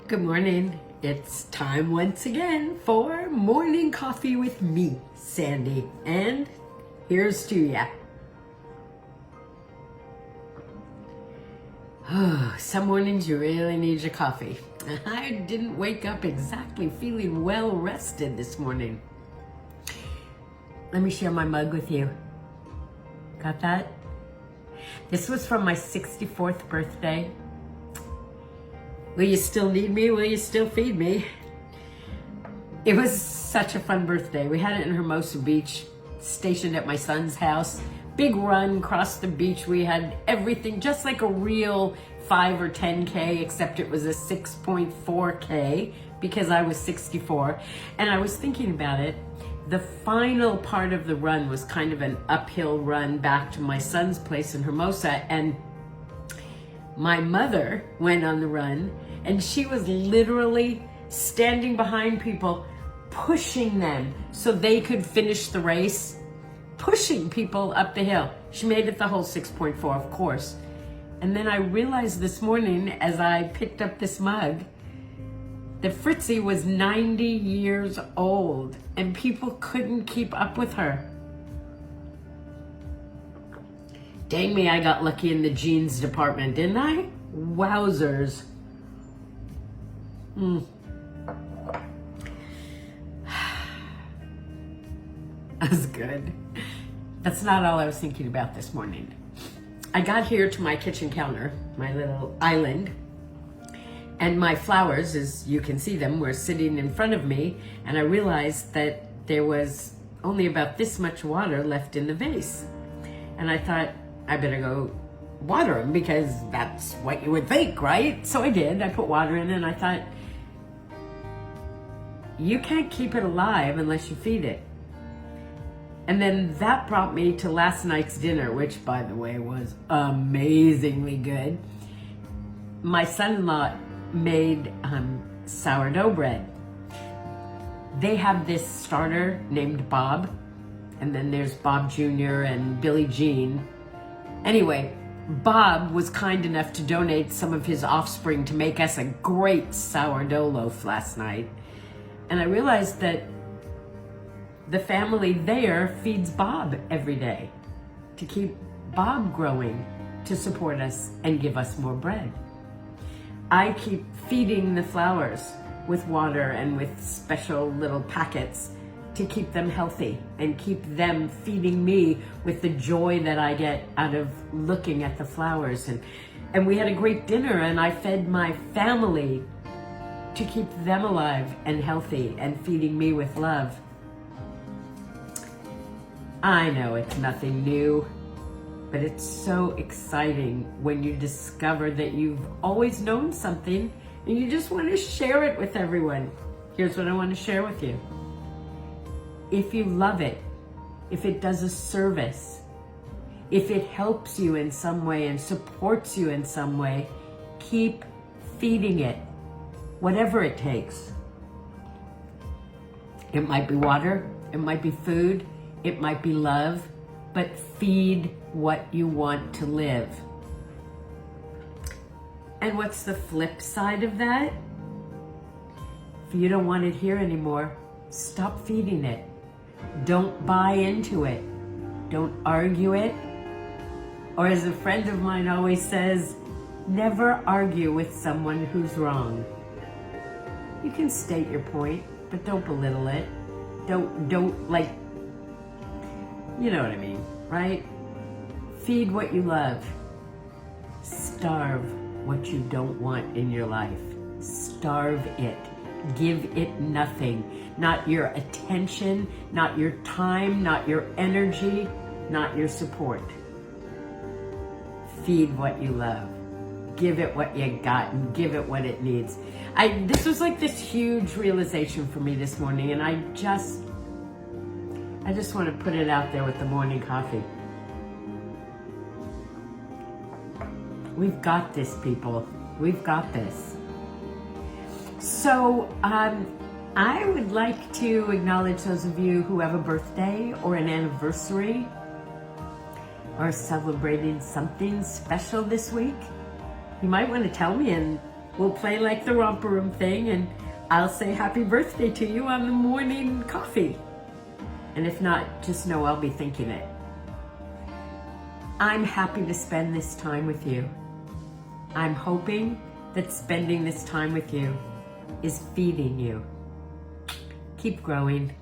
Good morning. It's time once again for morning coffee with me, Sandy. And here's to ya. Oh, some mornings you really need your coffee. I didn't wake up exactly feeling well rested this morning. Let me share my mug with you. Got that? This was from my 64th birthday. Will you still need me? Will you still feed me? It was such a fun birthday. We had it in Hermosa Beach, stationed at my son's house. Big run across the beach. We had everything just like a real 5 or 10K, except it was a 6.4K because I was 64. And I was thinking about it. The final part of the run was kind of an uphill run back to my son's place in Hermosa. And my mother went on the run, and she was literally standing behind people, pushing them so they could finish the race, pushing people up the hill. She made it the whole 6.4, of course. And then I realized this morning as I picked up this mug that Fritzy was 90 years old and people couldn't keep up with her. Dang me, I got lucky in the jeans department, didn't I? Wowzers. That was good. That's not all I was thinking about this morning. I got here to my kitchen counter, my little island, and my flowers, as you can see them, were sitting in front of me, and I realized that there was only about this much water left in the vase. And I thought, I better go water them because that's what you would think, right? So I did. I put water in and I thought, you can't keep it alive unless you feed it. And then that brought me to last night's dinner, which, by the way, was amazingly good. My son-in-law made sourdough bread. They have this starter named Bob, and then there's Bob Jr. and Billie Jean. Anyway, Bob was kind enough to donate some of his offspring to make us a great sourdough loaf last night. And I realized that the family there feeds Bob every day to keep Bob growing, to support us and give us more bread. I keep feeding the flowers with water and with special little packets to keep them healthy and keep them feeding me with the joy that I get out of looking at the flowers. And we had a great dinner, and I fed my family to keep them alive and healthy and feeding me with love. I know it's nothing new, but it's so exciting when you discover that you've always known something and you just want to share it with everyone. Here's what I want to share with you. If you love it, if it does a service, if it helps you in some way and supports you in some way, keep feeding it, whatever it takes. It might be water, it might be food, it might be love, but feed what you want to live. And what's the flip side of that? If you don't want it here anymore, stop feeding it. Don't buy into it. Don't argue it. Or as a friend of mine always says, never argue with someone who's wrong. You can state your point, but don't belittle it. Don't like, you know what I mean, right? Feed what you love. Starve what you don't want in your life. Starve it. Give it nothing. Not your attention, not your time, not your energy, not your support. Feed what you love. Give it what you got and give it what it needs. This was like this huge realization for me this morning, and I just want to put it out there with the morning coffee. We've got this, people. We've got this. So I would like to acknowledge those of you who have a birthday or an anniversary or celebrating something special this week. You might want to tell me, and we'll play like the romper room thing, and I'll say happy birthday to you on the morning coffee. And if not, just know I'll be thinking it. I'm happy to spend this time with you. I'm hoping that spending this time with you is feeding you. Keep growing.